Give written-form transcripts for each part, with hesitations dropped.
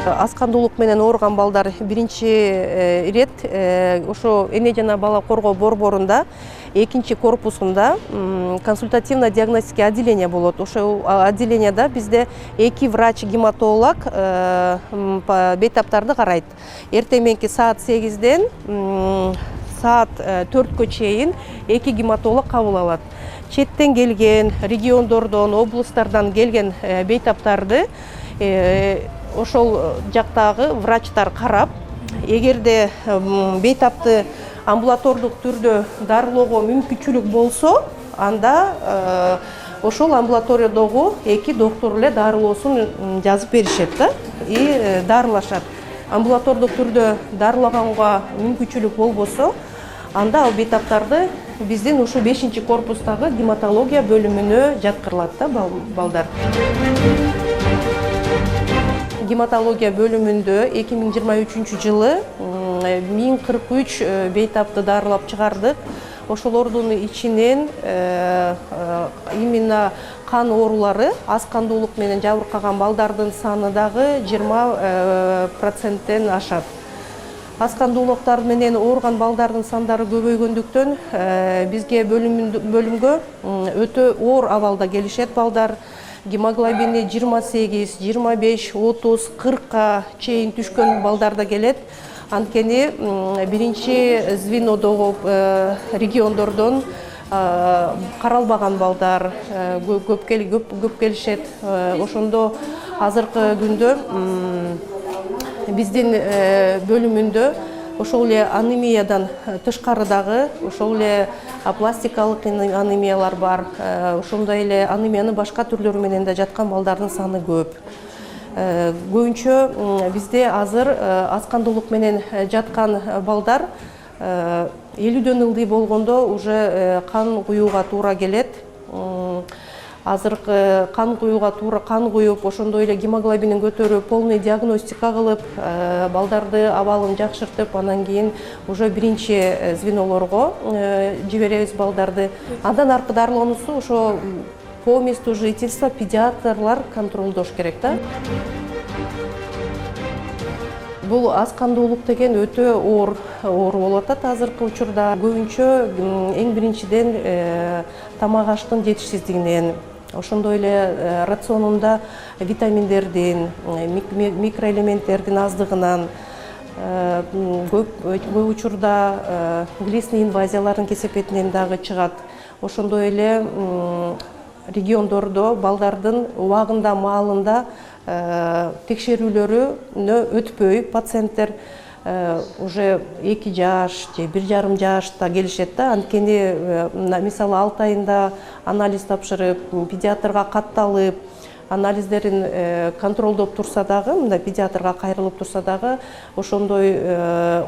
Аз кандуулук менен ооруган балдар биринчи ирет ошо эне жана бала коргоо борборунда экинчи корпусунда консультативно диагностика отделение болот. Ошол отделенияда бизде 2 врач-гематолог бейтаптарды карайт. Эртең мененки саат 8-ден саат 4-кө чейин 2 гематолог кабыл алат. Четтен келген, региондордон, облустардан келген бейтаптарды ошол жактагы врачтар карап, эгерде бейтапты амбулатордук түрдө дарылоого мүмкүнчүлүк болсо, анда ошол амбулаториядагы 2 доктор эле дарылоосун жазып беришет да, и дарылашат. Амбулатордук түрдө дарылаганга мүмкүнчүлүк болбосо, анда ал бейтаптарды биздин ушу 5-корпустагы гематология бөлүмүнө жаткырылат да балдар. Гематология бөлүмүндө 2023 жылы 1043 бейтапты дарылап чыгардык. Ошолордун ичинен именно кан оорулары, аз кандуулук менен жабыркаган балдардын саны дагы 20%-тен ашат. Аз кандуулуктар менен ооруган балдардын сандары көбөйгөндүктөн бизге бөлүмгө өтө оор абалда келишет балдар. Гемоглобини 28, 25, 30, 40-ка чейин түшкөн балдар да келет. Анткени биринчи звенодогу региондордон каралбаган балдар көп келишет. Ошондо азыркы күндө биздин бөлүмүндө ошол эле анемиядан тышкарыдагы ошол эле апластикалык анемиялар бар. Ошондой эле анемиянын башка түрлөрү менен да жаткан балдардын саны көп. Көбүнчө бизде азыр аз кандуулук менен жаткан балдар 50дөн ылдый болгондо уже кан куюуга туура келет. Азыркы кан куюп, ошондой эле гемоглобинин көтөрүп, полный диагностика кылып, балдарды абалын жакшыртып, анан кийин уже биринчи звенолорго жиберебиз балдарды. Андан аркы дарылоонусу ошо по месту жительства педиатрлар контролдош керек да. Бул аз кандуулук деген өтө оор болуп атат азыркы учурда. Көбүнчө эң биринчиден тамак аштын жетишсиздигинен, ошондой эле рационунда витаминдердин, микроэлементтердин аздыгынан, көп учурда глистный инвазиялардын кесепетинен дагы чыгат. Ошондой эле региондордо балдардын убагында, маалында текшерүүлөрүнө өтпөй пациенттер уже 2 жаш же 1,5 жашта келишет да. Анткени мисалы 6 айында анализ тапшырып, педиатрга катталып, анализдерин контролдоп турса дагы, мында педиатрга кайрылып турса дагы, ошондой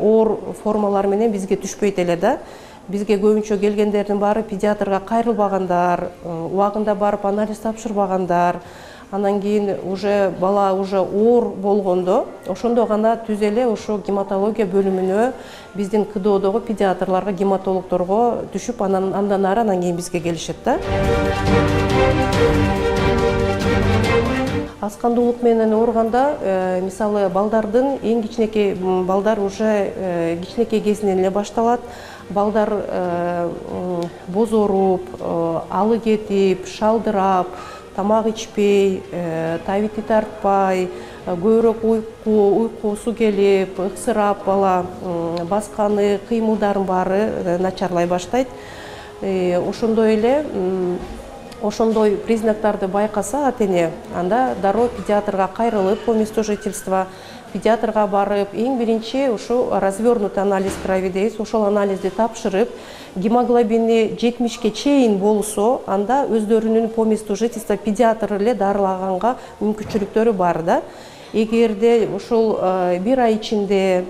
оор формалар менен бизге түшпөйт эле да. Бизге көбүнчө келгендердин баары педиатрга кайрылбагандар, убагында барып анализ тапшырбагандар. Анан кийин уже бала уже оор болгондо, ошондо гана түз эле ошо гематология бөлүмүнө биздин КДОдогу педиатрларга, гематологдорго түшүп, андан ары анан кийин бизге келишет да. Аз кандуулук менен ооруганда, мисалы балдардын эң кичинекей балдар уже кичинекей кезинен эле башталат. Балдар бозоруп, алы кетип, шалдырап, тамак ичпей, табити тартпай, көбүрөөк уйкусу келип, ыксырап бала, басканы, кыймылдарын баары начарлай баштайт. Ошондой эле ошондой признактарды байкаса ата-эне, анда дароо педиатрга кайрылып, по месту жительства педиатрга барып, эң биринчи ушу развернутый анализ крови дейбиз, ошол анализди тапшырып, гемоглобини 70-ке чейин болсо, анда өздөрүнүн по месту жительства педиатр эле дарылаганга мүмкүнчүлүктөрү бар да. Эгерде ошол 1 ай ичинде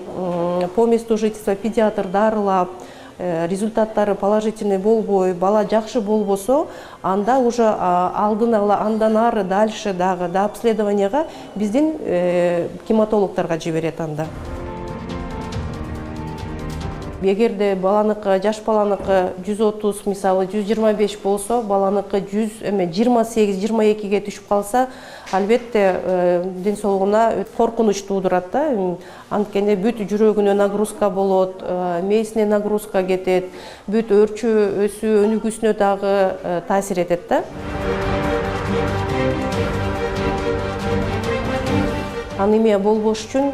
по месту жительства педиатр дарылап, результаттары положительный болбой, бала жакшы болбосо, анда уже алдын ала андан ары дальше дагы до обследованияга биздин гематологдорго жиберет анда. Эгерде баланыкы, жаш баланыкы 130, мисалы 125 болсо, баланыкы 28-22ге түшүп калса, албетте ден соолугуна коркунуч туудурат да. Анткени бүт жүрөгүнө нагрузка болот, мээсине нагрузка кетет, бүт өрчү өсүү өнүгүүсүнө дагы таасир этет да. Анемия болбош үчүн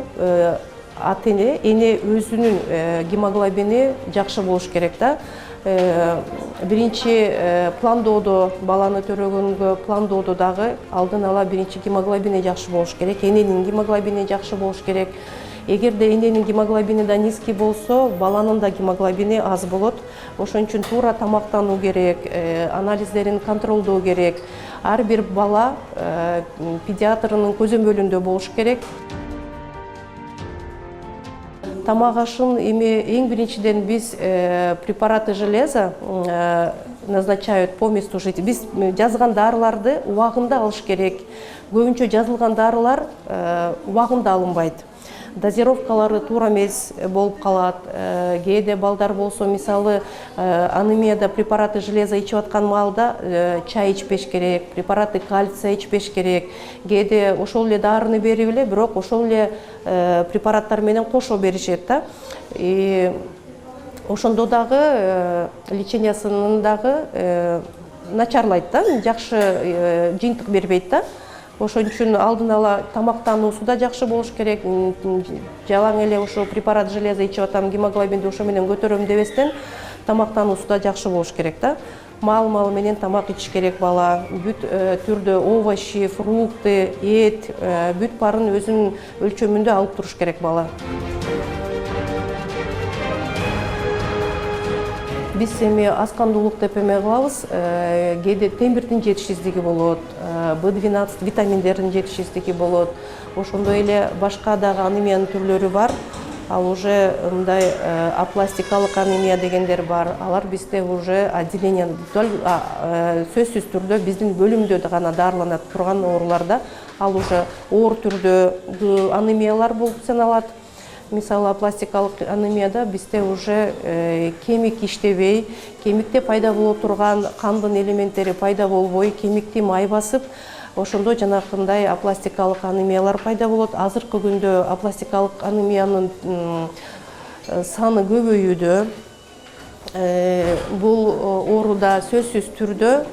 эне өзүнүн гемоглобини жакшы болуш керек да. Биринчи пландоодо, баланы төрөгөнгө пландоодо дагы алдын ала биринчи гемоглобини жакшы болуш керек, эненин гемоглобини жакшы болуш керек. Эгерде эненин гемоглобини да низкий болсо, баланын да гемоглобини аз болот. Ошон үчүн туура тамактануу керек, анализдерин контролдоо керек. Ар бир бала педиатрынын көзөмөлүндө болуш керек. Тамак ашын эң биринчиден биз препараты железа назначают по месту жительства. Биз жазган дарыларды убагында алыш керек. Көбүнчө жазылган дарылар убагында алынбайт. Дозировкалары туура эмес болуп калат. Кээде балдар болсо, мисалы, анемияда препараты железа ичип аткан маалда чай ичпеш керек, препараты кальция ичпеш керек. Кээде ошол эле дарыны берип эле, бирок ошол эле препараттар менен кошо беришет да. Ошондо дагы лечениясын дагы начарлайт да, жакшы жыйынтык бербейт да. Ошон үчүн алдын ала тамактануусу да жакшы болуш керек. Жалаң эле ошо препарат железа ичип атам, гемоглобинди ошо менен көтөрөм дебестен тамактануусу да жакшы болуш керек да. Маал менен тамак ичиш керек бала. Бүт түрдө овощи, фрукты, эт, бүт баарын өзүнүн өлчөмүндө алып туруш керек бала. Биз эми аскандуулук деп эме кылабыз. Кээде темирдин жетишсиздиги болот, B12 витаминдердин жетишсиздиги болот. Ошондой эле башка дагы анемиянын түрлөрү бар. Ал уже мындай апластикалык анемия дегендер бар. Алар бизде уже отделение, сөзсүз түрдө биздин бөлүмдө гана дарыланат турган ооруларда. Ал уже оор түрдө анемиялар болуп саналат. Мисалы, апластикалык анемияда бизде уже кемик иштебей, кемикте пайда боло турган кандын элементтери пайда болбой, кемикти май басып, ошондо жанакындай апластикалык анемиялар пайда болот. Азыркы күндө апластикалык анемиянын саны көбөйүүдө. Бул ооруда сөзсүз түрдө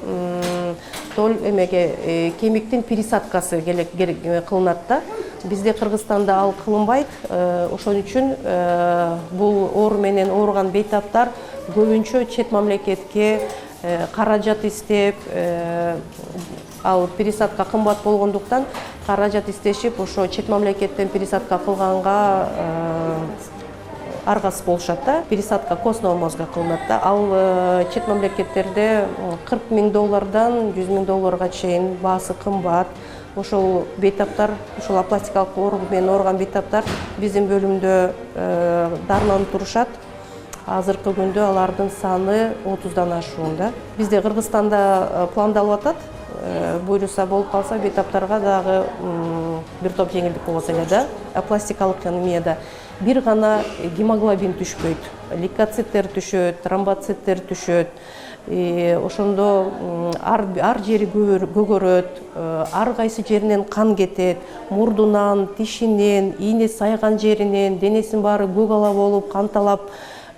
кемиктин пересадкасы кылынат да. Бизде Кыргызстанда ал кылынбайт. Ошон үчүн бул оору менен ооруган бейтаптар көбүнчө чет мамлекетке каражат издеп, ал пересадка кымбат болгондуктан каражат издешип, ошо чет мамлекеттен пересадка кылганга аргасыз болушат да. Пересадка костного мозга кылынат да. Ал чет мамлекеттерде $40,000 $100,000 чейин баасы кымбат. Ошол бейтаптар, ошол апластикалык оору менен ооруган бейтаптар биздин бөлүмдө дарыланып турушат. Азыркы күндө алардын саны 30дан ашуунда. Бизде Кыргызстанда пландалып атат. Буйруса болуп калса, бейтаптарга дагы бир топ жеңилдик болот эле да. Апластикалык анемияда бир гана гемоглобин түшпөйт. Лейкоциттер түшөт, тромбоциттер түшөт. Ошондо ар жери көгөрөт, ар кайсы жеринен кан кетет, мурдунан, тишинен, ийне сайган жеринен, денесинин баары көк ала болуп, канталап,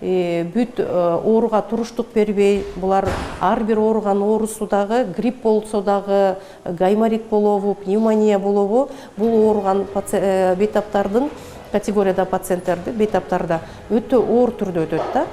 бүт ооруга туруштук бербей, булар ар бир ооруган оорусу дагы, грипп болсо дагы, гайморит болобу, пневмония болобу, бул ооруган бейтаптардын категорияда пациенттерди бейтаптарда өтө оор түрдө өтөт да.